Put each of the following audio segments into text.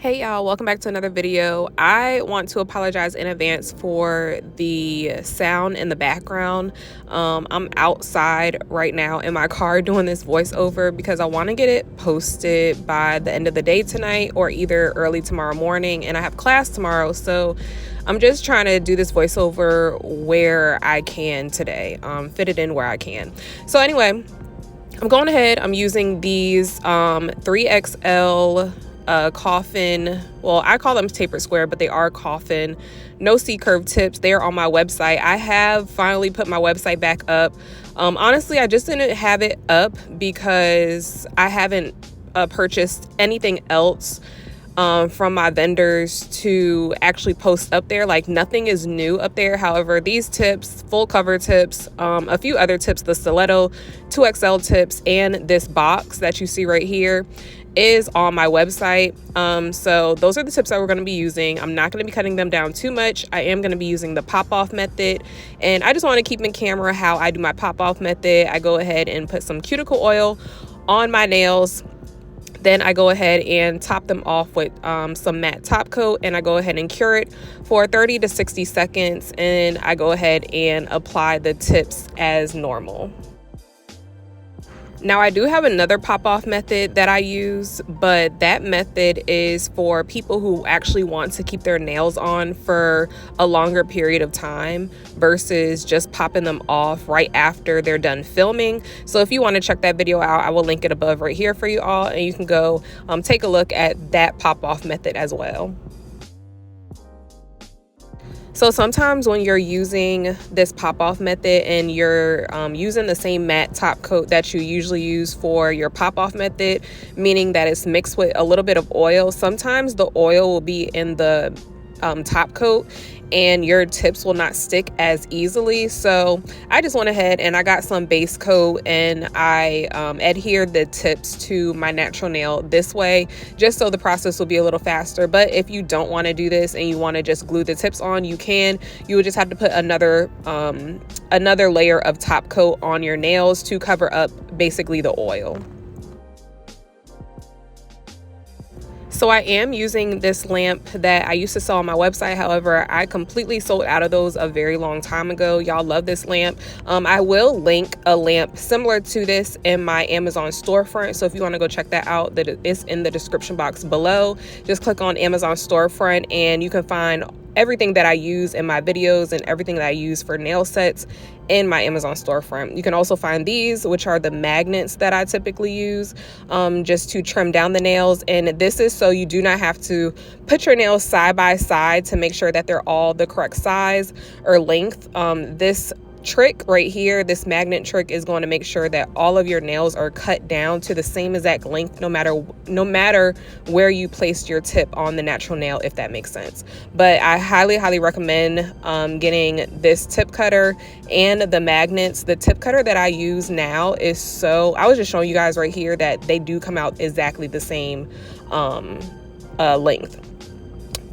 Hey y'all, welcome back to another video. I want to apologize in advance for the sound in the background. I'm outside right now in my car doing this voiceover because I want to get it posted by the end of the day tonight or either early tomorrow morning, and I have class tomorrow, so I'm just trying to do this voiceover where I can today, fit it in where I can. So anyway, I'm going ahead. I'm using these 3XL coffin, well, I call them tapered square, but they are coffin no C-curve tips. They are on my website. I have finally put my website back up. Honestly, I just didn't have it up because I haven't purchased anything else from my vendors to actually post up there. Like, nothing is new up there. However, these tips, full cover tips, a few other tips, the stiletto 2XL tips, and this box that you see right here is on my website. So those are the tips that we're going to be using. I'm not going to be cutting them down too much. I am going to be using the pop-off method, and I just want to keep in camera how I do my pop-off method. I go ahead and put some cuticle oil on my nails. Then I go ahead and top them off with some matte top coat, and I go ahead and cure it for 30 to 60 seconds, and I go ahead and apply the tips as normal. Now, I do have another pop-off method that I use, but that method is for people who actually want to keep their nails on for a longer period of time versus just popping them off right after they're done filming. So if you want to check that video out, I will link it above right here for you all, and you can go take a look at that pop-off method as well. So sometimes when you're using this pop-off method and you're using the same matte top coat that you usually use for your pop-off method, meaning that it's mixed with a little bit of oil, sometimes the oil will be in the top coat and your tips will not stick as easily. So I just went ahead and I got some base coat and I adhered the tips to my natural nail this way, just so the process will be a little faster. But if you don't want to do this and you want to just glue the tips on, you can. You would just have to put another layer of top coat on your nails to cover up basically the oil. So I am using this lamp that I used to sell on my website. However, I completely sold out of those a very long time ago. Y'all love this lamp. I will link a lamp similar to this in my Amazon storefront. So if you want to go check that out, that it's in the description box below. Just click on Amazon storefront and you can find everything that I use in my videos and everything that I use for nail sets in my Amazon storefront. You can also find these, which are the magnets that I typically use just to trim down the nails. And this is so you do not have to put your nails side by side to make sure that they're all the correct size or length. This trick right here, this magnet trick, is going to make sure that all of your nails are cut down to the same exact length, no matter where you placed your tip on the natural nail, if that makes sense. But I highly recommend getting this tip cutter and the magnets. The tip cutter that I use now is I was just showing you guys right here that they do come out exactly the same length.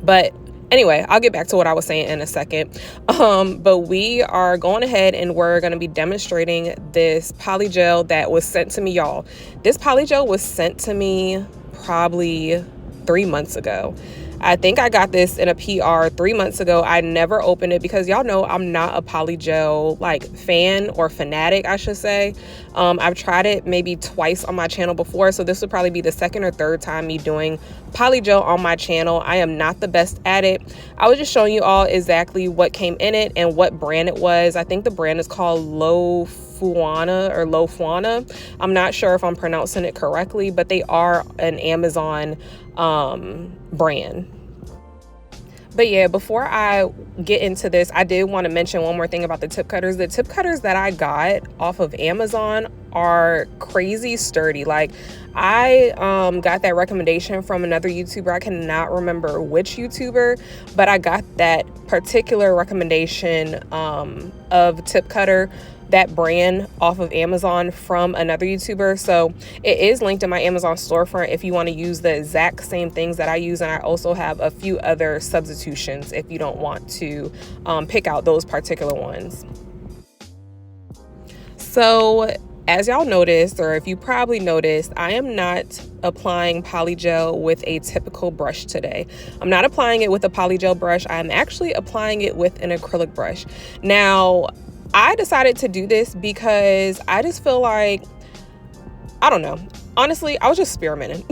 But anyway, I'll get back to what I was saying in a second. But we are going ahead and we're going to be demonstrating this polygel that was sent to me, y'all. This polygel was sent to me probably 3 months ago. I think I got this in a PR 3 months ago. I never opened it because y'all know I'm not a polygel like fan or fanatic, I should say. I've tried it maybe twice on my channel before, so this would probably be the second or third time me doing polygel on my channel. I am not the best at it. I was just showing you all exactly what came in it and what brand it was. I think the brand is called Lo Fuana. I'm not sure if I'm pronouncing it correctly, but they are an Amazon brand. But yeah, before I get into this, I did want to mention one more thing about the tip cutters. The tip cutters that I got off of Amazon are crazy sturdy. Like, I got that recommendation from another YouTuber. I cannot remember which YouTuber, but I got that particular recommendation of tip cutter, that brand, off of Amazon from another YouTuber. So it is linked in my Amazon storefront if you want to use the exact same things that I use, and I also have a few other substitutions if you don't want to pick out those particular ones. So As y'all noticed, or if you probably noticed, I am not applying Polygel with a typical brush today. I'm not applying it with a Polygel brush. I'm actually applying it with an acrylic brush. Now, I decided to do this because I just feel like, I don't know. Honestly, I was just experimenting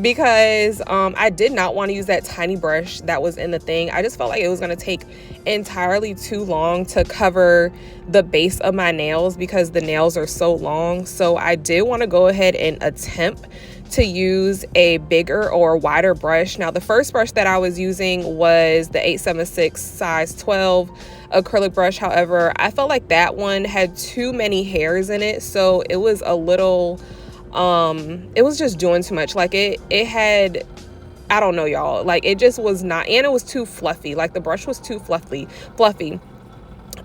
because I did not want to use that tiny brush that was in the thing. I just felt like it was going to take entirely too long to cover the base of my nails because the nails are so long. So I did want to go ahead and attempt to use a bigger or wider brush. Now, the first brush that I was using was the 876 size 12 acrylic brush. However, I felt like that one had too many hairs in it, so it was a little it was just doing too much. Like it had, I don't know, y'all, like it just was not, and it was too fluffy. Like the brush was too fluffy.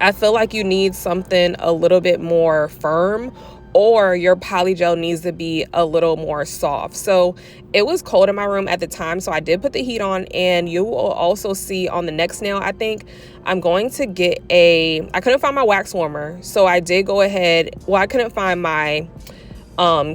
I feel like you need something a little bit more firm, or your Polygel needs to be a little more soft. So it was cold in my room at the time, so I did put the heat on, and you will also see on the next nail, I think I'm going to get I couldn't find my wax warmer, so I did go ahead, well, I couldn't find my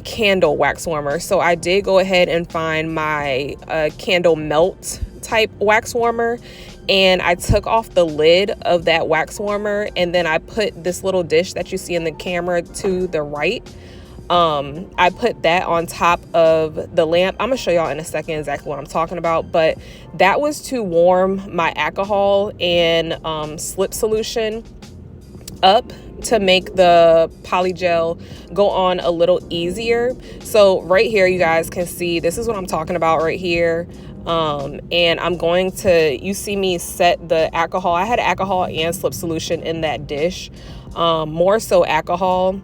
candle wax warmer, so I did go ahead and find my candle melt type wax warmer, and I took off the lid of that wax warmer, and then I put this little dish that you see in the camera to the right. I put that on top of the lamp. I'm gonna show y'all in a second exactly what I'm talking about, but that was to warm my alcohol and slip solution up to make the Polygel go on a little easier. So right here, you guys can see, this is what I'm talking about right here. And I'm going to, you see me set the alcohol. I had alcohol and slip solution in that dish, more so alcohol.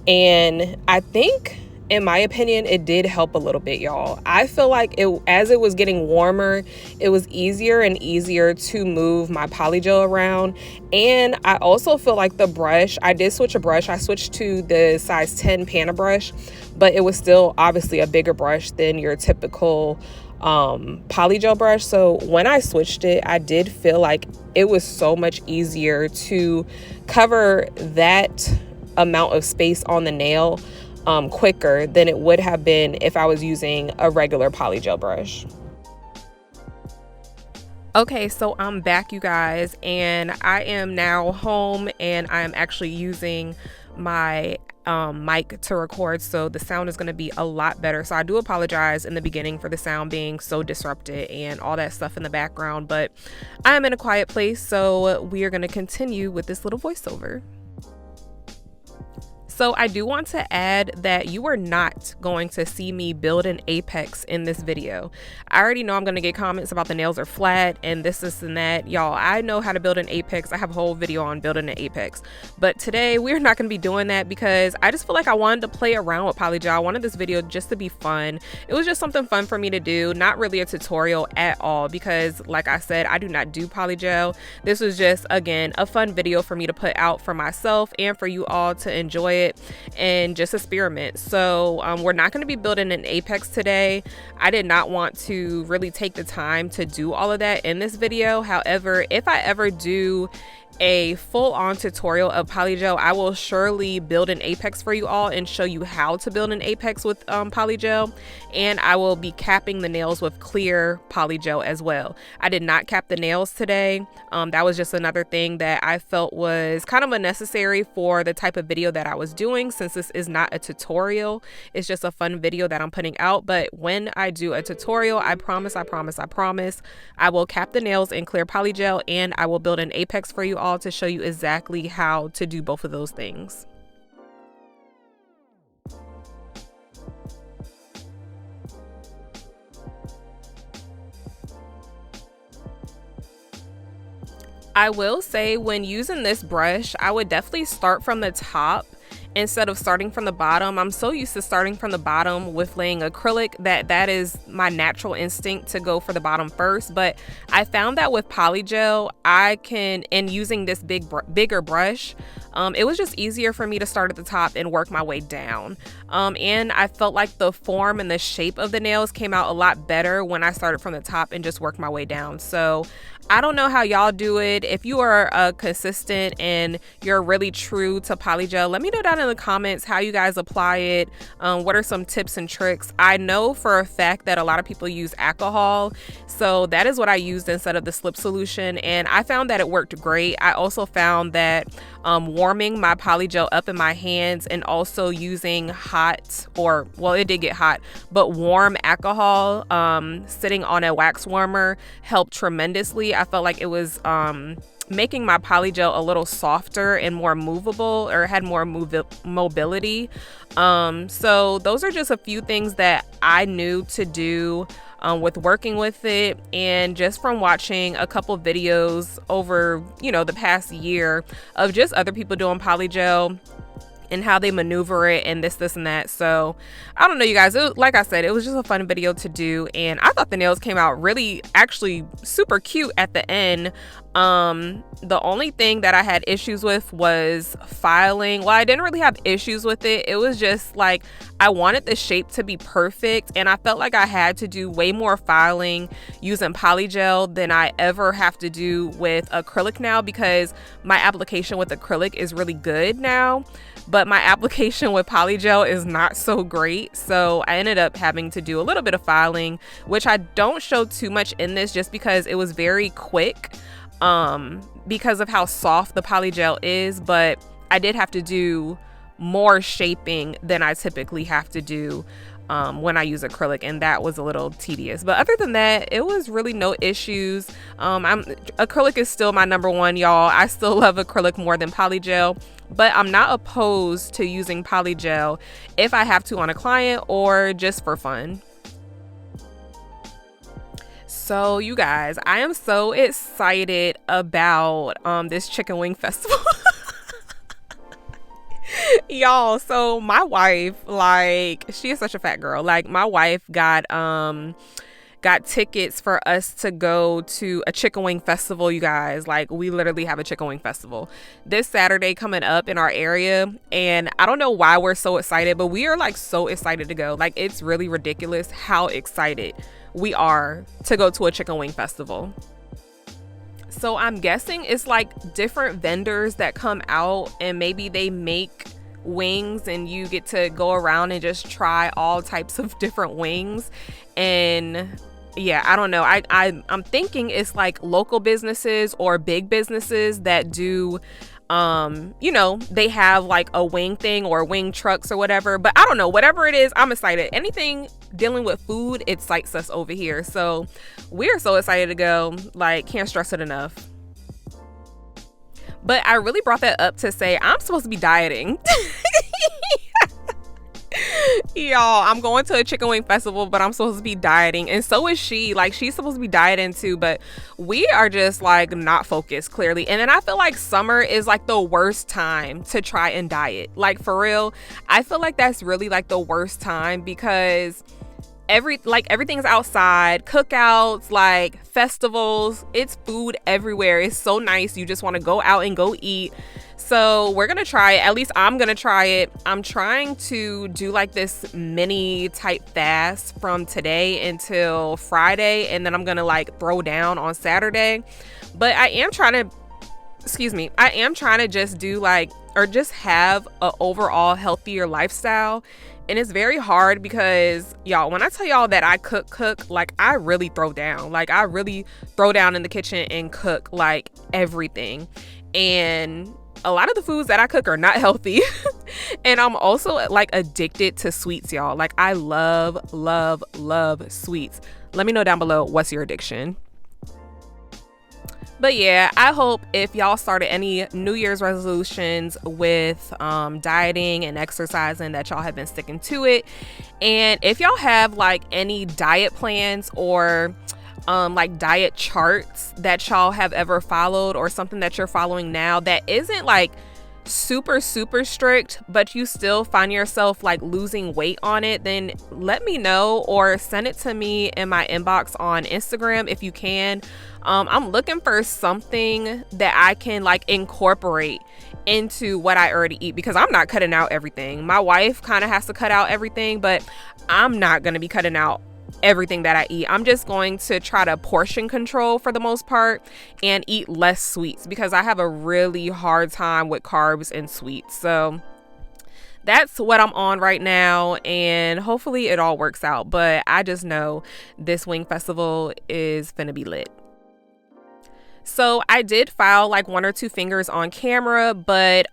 And I think, in my opinion, it did help a little bit, y'all. I feel like as it was getting warmer, it was easier and easier to move my Polygel around. And I also feel like the brush, I did switch a brush. I switched to the size 10 Pana brush, but it was still obviously a bigger brush than your typical Polygel brush. So when I switched it, I did feel like it was so much easier to cover that amount of space on the nail quicker than it would have been if I was using a regular Polygel brush. Okay, so I'm back, you guys, and I am now home, and I'm actually using my mic to record, so the sound is going to be a lot better. So I do apologize in the beginning for the sound being so disrupted and all that stuff in the background, but I am in a quiet place, so we are going to continue with this little voiceover. So I do want to add that you are not going to see me build an apex in this video. I already know I'm going to get comments about the nails are flat and this and that. Y'all, I know how to build an apex. I have a whole video on building an apex. But today we're not going to be doing that because I just feel like I wanted to play around with Polygel. I wanted this video just to be fun. It was just something fun for me to do, not really a tutorial at all, because like I said, I do not do Polygel. This was just, again, a fun video for me to put out for myself and for you all to enjoy it and just experiment. So we're not going to be building an apex today. I did not want to really take the time to do all of that in this video. However, if I ever do a full-on tutorial of Polygel, I will surely build an apex for you all and show you how to build an apex with Polygel, and I will be capping the nails with clear Polygel as well. I did not cap the nails today. That was just another thing that I felt was kind of unnecessary for the type of video that I was doing, since this is not a tutorial. It's just a fun video that I'm putting out. But when I do a tutorial, I promise I will cap the nails in clear Polygel, and I will build an apex for you all to show you exactly how to do both of those things. I will say, when using this brush, I would definitely start from the top instead of starting from the bottom. I'm so used to starting from the bottom with laying acrylic that is my natural instinct to go for the bottom first. But I found that with Polygel, I can, and using this bigger brush, it was just easier for me to start at the top and work my way down. And I felt like the form and the shape of the nails came out a lot better when I started from the top and just worked my way down. So I don't know how y'all do it. If you are consistent and you're really true to Polygel, let me know down in the comments how you guys apply it. What are some tips and tricks? I know for a fact that a lot of people use alcohol, so that is what I used instead of the slip solution, and I found that it worked great. I also found that warming my Polygel up in my hands and also using hot, or well, it did get hot, but warm alcohol sitting on a wax warmer helped tremendously. I felt like it was making my Polygel a little softer and more movable, or had more mobility. So those are just a few things that I knew to do with working with it, and just from watching a couple videos over, you know, the past year of just other people doing Polygel and how they maneuver it and this and that. So I don't know, you guys, like I said, it was just a fun video to do, and I thought the nails came out really actually super cute at the end. The only thing that I had issues with was filing. Well, I didn't really have issues with it. It was just like I wanted the shape to be perfect, and I felt like I had to do way more filing using Polygel than I ever have to do with acrylic now, because my application with acrylic is really good now, but my application with Polygel is not so great. So I ended up having to do a little bit of filing, which I don't show too much in this just because it was very quick because of how soft the Polygel is, but I did have to do more shaping than I typically have to do when I use acrylic, and that was a little tedious. But other than that, it was really no issues. Acrylic is still my number one, y'all. I still love acrylic more than Polygel, but I'm not opposed to using Polygel if I have to on a client or just for fun. So you guys, I am so excited about this chicken wing festival. Y'all, so my wife, like, she is such a fat girl. Like, my wife got tickets for us to go to a chicken wing festival, you guys. Like, we literally have a chicken wing festival this Saturday coming up in our area, and I don't know why we're so excited, but we are like so excited to go. Like, it's really ridiculous how excited we are to go to a chicken wing festival. So I'm guessing it's like different vendors that come out, and maybe they make wings and you get to go around and just try all types of different wings. And yeah, I don't know, I'm thinking it's like local businesses or big businesses that do you know, they have like a wing thing or wing trucks or whatever. But I don't know, whatever it is, I'm excited. Anything dealing with food excites us over here, so we're so excited to go. Like, can't stress it enough. But I really brought that up to say I'm supposed to be dieting. Y'all, I'm going to a chicken wing festival, but I'm supposed to be dieting, and so is she. Like, she's supposed to be dieting too, but we are just like not focused, clearly. And then I feel like summer is like the worst time to try and diet. Like, for real, I feel like that's really like the worst time, because everything's outside, cookouts, like festivals, it's food everywhere. It's so nice, you just want to go out and go eat. So we're gonna try it. At least I'm gonna try it. I'm trying to do like this mini type fast from today until Friday, and then I'm gonna like throw down on Saturday. But I am trying to just do like, or just have a overall healthier lifestyle. And it's very hard because, y'all, when I tell y'all that I cook, like, I really throw down. Like, I really throw down in the kitchen and cook like everything. And a lot of the foods that I cook are not healthy. And I'm also like addicted to sweets, y'all. Like, I love sweets. Let me know down below, what's your addiction? But yeah, I hope if y'all started any New Year's resolutions with dieting and exercising, that y'all have been sticking to it. And if y'all have like any diet plans or like diet charts that y'all have ever followed, or something that you're following now that isn't like super strict, but you still find yourself like losing weight on it, then let me know, or send it to me in my inbox on Instagram if you can. I'm looking for something that I can like incorporate into what I already eat, because I'm not cutting out everything. My wife kind of has to cut out everything, but I'm not going to be cutting out everything that I eat. I'm just going to try to portion control for the most part and eat less sweets because I have a really hard time with carbs and sweets. So that's what I'm on right now, and hopefully it all works out. But I just know this wing festival is finna be lit. So I did file like 1 or 2 fingers on camera, but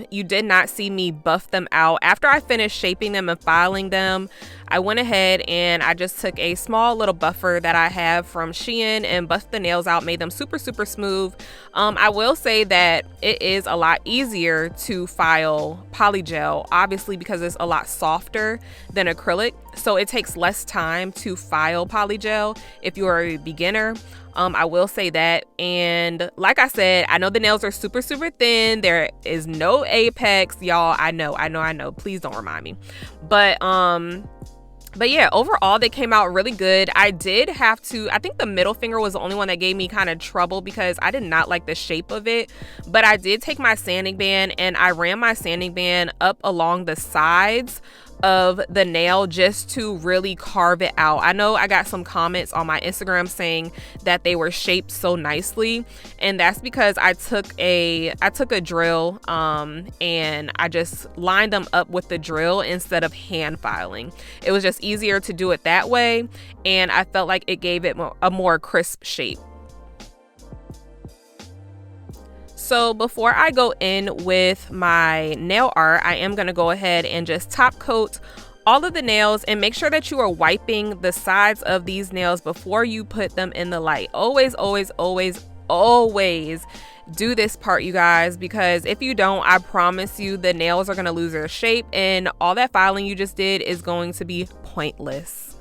you did not see me buff them out. After I finished shaping them and filing them, I went ahead and I just took a small little buffer that I have from Shein and buffed the nails out, made them super smooth. I will say that it is a lot easier to file polygel, obviously, because it's a lot softer than acrylic. So it takes less time to file polygel if you are a beginner. I will say that. And like I said, I know the nails are super thin. There is no apex, y'all. I know. Please don't remind me. But yeah, overall they came out really good. I did have to, I think the middle finger was the only one that gave me kind of trouble because I did not like the shape of it. But I did take my sanding band and I ran my sanding band up along the sides of the nail just to really carve it out. I know I got some comments on my Instagram saying that they were shaped so nicely, and that's because I took a drill and I just lined them up with the drill instead of hand filing. It was just easier to do it that way, and I felt like it gave it a more crisp shape. So before I go in with my nail art, I am going to go ahead and just top coat all of the nails and make sure that you are wiping the sides of these nails before you put them in the light. Always do this part, you guys, because if you don't, I promise you the nails are going to lose their shape and all that filing you just did is going to be pointless.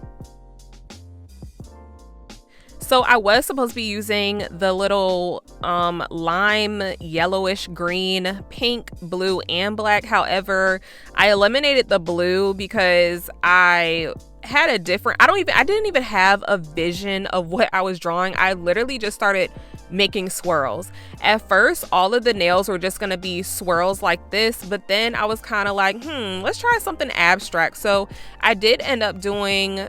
So I was supposed to be using the little lime yellowish green, pink, blue, and black. However, I eliminated the blue because I had a different, I didn't even have a vision of what I was drawing. I literally just started making swirls. At first, all of the nails were just gonna be swirls like this, but then I was kind of like, let's try something abstract. So I did end up doing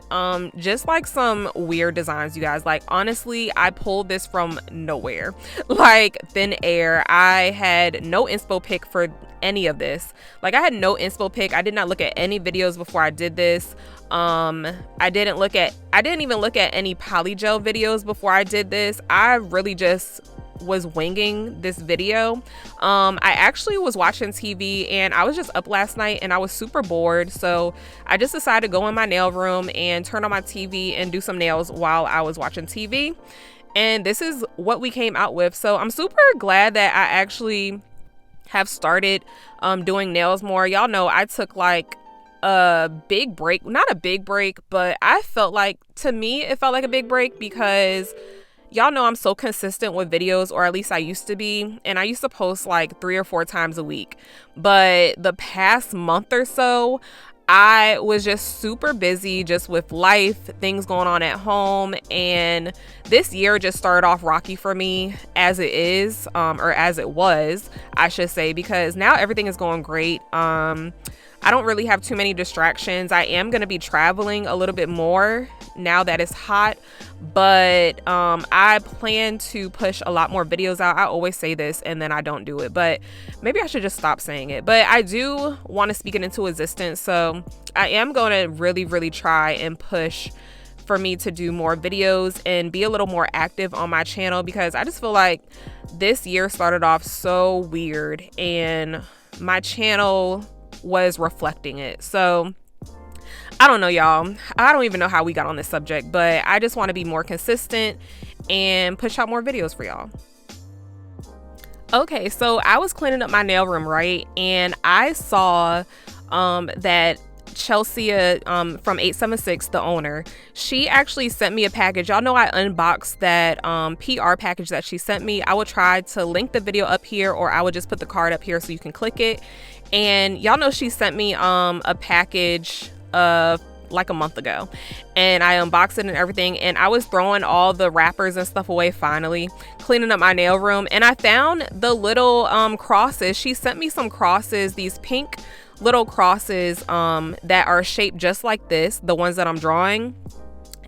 just like some weird designs, you guys. Like, honestly, I pulled this from nowhere, like thin air. I had no inspo pic for any of this. Like, I had no inspo pic. I did not look at any videos before I did this. I didn't even look at any polygel videos before I did this. I really just was winging this video. I actually was watching TV and I was just up last night and I was super bored, so I just decided to go in my nail room and turn on my TV and do some nails while I was watching TV, and this is what we came out with. So I'm super glad that I actually have started doing nails more. Y'all know I took like a big break, not a big break, but I felt like, to me, it felt like a big break because y'all know I'm so consistent with videos, or at least I used to be, and I used to post like 3 or 4 times a week. But the past month or so, I was just super busy just with life, things going on at home, and this year just started off rocky for me as it is, or as it was, I should say, because now everything is going great. I don't really have too many distractions. I am going to be traveling a little bit more now that it's hot, but I plan to push a lot more videos out. I always say this and then I don't do it, but maybe I should just stop saying it. But I do want to speak it into existence, so I am going to really try and push for me to do more videos and be a little more active on my channel, because I just feel like this year started off so weird and my channel was reflecting it. So I don't know, y'all. I don't even know how we got on this subject, but I just want to be more consistent and push out more videos for y'all. Okay, so I was cleaning up my nail room, right? And I saw that Chelsea from 876, the owner, she actually sent me a package. Y'all know I unboxed that PR package that she sent me. I will try to link the video up here, or I would just put the card up here so you can click it. And y'all know she sent me a package like a month ago, and I unboxed it and everything, and I was throwing all the wrappers and stuff away, finally cleaning up my nail room, and I found the little crosses. She sent me some crosses, these pink little crosses that are shaped just like this, the ones that I'm drawing.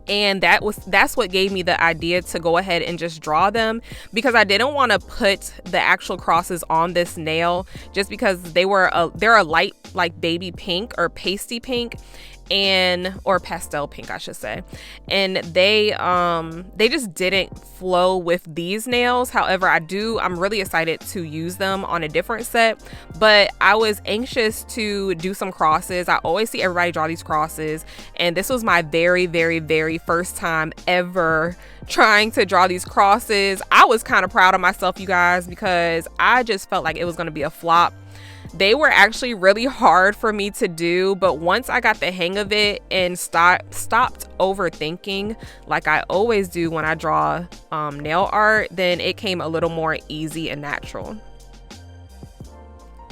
And that's what gave me the idea to go ahead and just draw them, because I didn't want to put the actual crosses on this nail just because they're a light, like baby pink or pasty pink, or pastel pink, I should say, and they just didn't flow with these nails. However, I'm really excited to use them on a different set, but I was anxious to do some crosses. I always see everybody draw these crosses, and this was my very, very, very first time ever trying to draw these crosses. I was kind of proud of myself, you guys, because I just felt like it was going to be a flop. They were actually really hard for me to do, but once I got the hang of it and stopped overthinking like I always do when I draw nail art, then it came a little more easy and natural.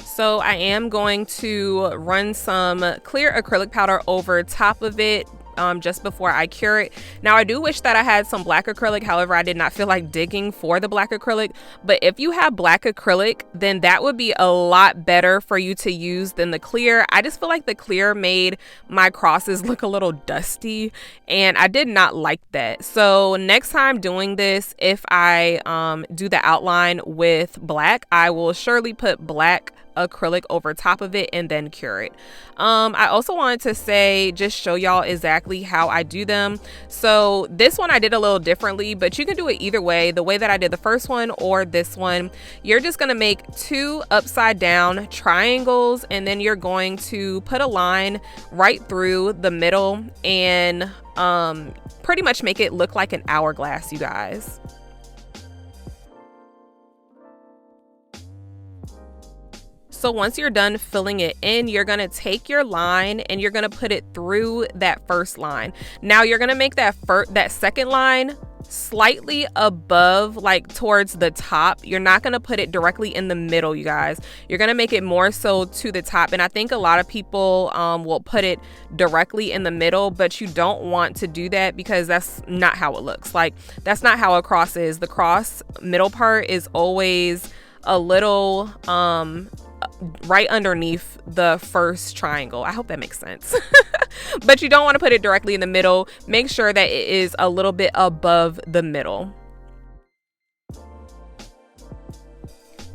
So I am going to run some clear acrylic powder over top of it just before I cure it. Now, I do wish that I had some black acrylic. However, I did not feel like digging for the black acrylic. But if you have black acrylic, then that would be a lot better for you to use than the clear. I just feel like the clear made my crosses look a little dusty, and I did not like that. So next time doing this, if I do the outline with black, I will surely put black acrylic over top of it and then cure it. I also wanted to say, just show y'all exactly how I do them. So this one I did a little differently, but you can do it either way, the way that I did the first one or this one. You're just going to make 2 upside down triangles, and then you're going to put a line right through the middle and pretty much make it look like an hourglass, you guys. So once you're done filling it in, you're going to take your line and you're going to put it through that first line. Now you're going to make that second line slightly above, like towards the top. You're not going to put it directly in the middle, you guys. You're going to make it more so to the top. And I think a lot of people will put it directly in the middle, but you don't want to do that because that's not how it looks. Like, that's not how a cross is. The cross middle part is always a little right underneath the first triangle. I hope that makes sense. But you don't want to put it directly in the middle. Make sure that it is a little bit above the middle.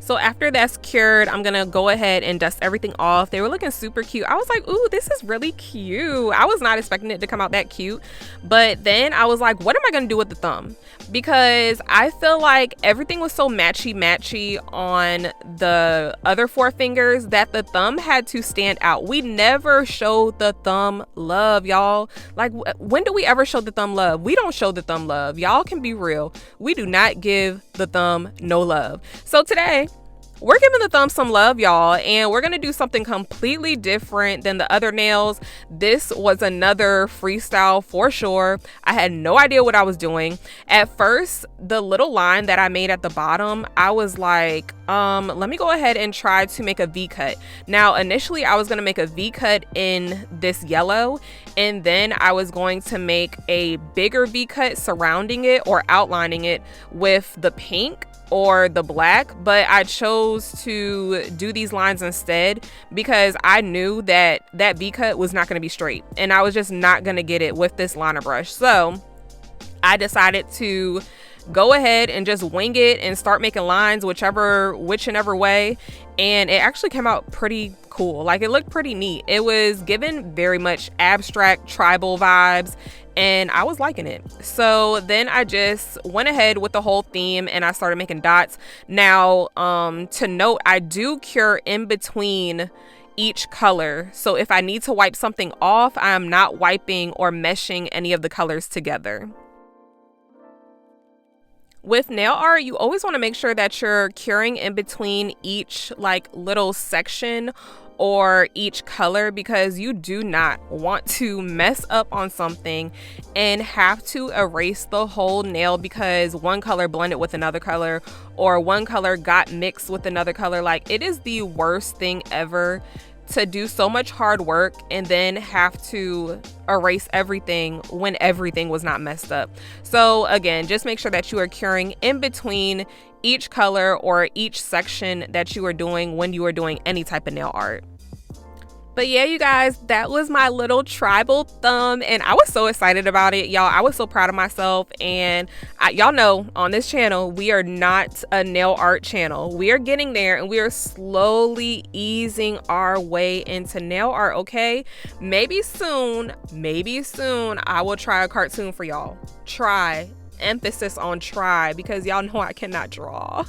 So after that's cured, I'm gonna go ahead and dust everything off. They were looking super cute. I was like, ooh, this is really cute. I was not expecting it to come out that cute. But then I was like, what am I gonna do with the thumb? Because I feel like everything was so matchy on the other 4 fingers that the thumb had to stand out. We never showed the thumb love, y'all. Like, when do we ever show the thumb love? We don't show the thumb love. Y'all can be real. We do not give the thumb no love. So today, we're giving the thumb some love, y'all, and we're gonna do something completely different than the other nails. This was another freestyle for sure. I had no idea what I was doing. At first, the little line that I made at the bottom, I was like, let me go ahead and try to make a V cut. Now, initially, I was gonna make a V cut in this yellow, and then I was going to make a bigger V cut surrounding it or outlining it with the pink or the black, but I chose to do these lines instead because I knew that that V cut was not going to be straight, and I was just not going to get it with this liner brush. So I decided to go ahead and just wing it and start making lines whichever way, and it actually came out pretty cool. Like, it looked pretty neat. It was given very much abstract tribal vibes, and I was liking it. So then I just went ahead with the whole theme and I started making dots. Now, to note, I do cure in between each color. So if I need to wipe something off, I am not wiping or meshing any of the colors together. With nail art, you always want to make sure that you're curing in between each like little section or each color, because you do not want to mess up on something and have to erase the whole nail because one color blended with another color or one color got mixed with another color. Like, it is the worst thing ever to do so much hard work and then have to erase everything when everything was not messed up. So again, just make sure that you are curing in between each color or each section that you are doing when you are doing any type of nail art. But yeah, you guys, that was my little tribal thumb, and I was so excited about it, y'all. I was so proud of myself. And y'all know on this channel, we are not a nail art channel. We are getting there, and we are slowly easing our way into nail art, okay? Maybe soon, I will try a cartoon for y'all. Try, emphasis on try, because y'all know I cannot draw.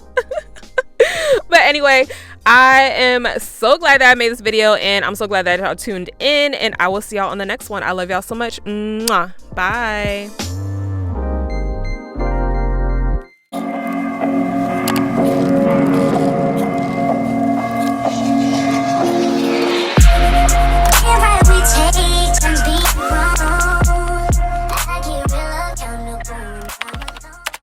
But anyway, I am so glad that I made this video, and I'm so glad that y'all tuned in, and I will see y'all on the next one. I love y'all so much. Mwah. Bye.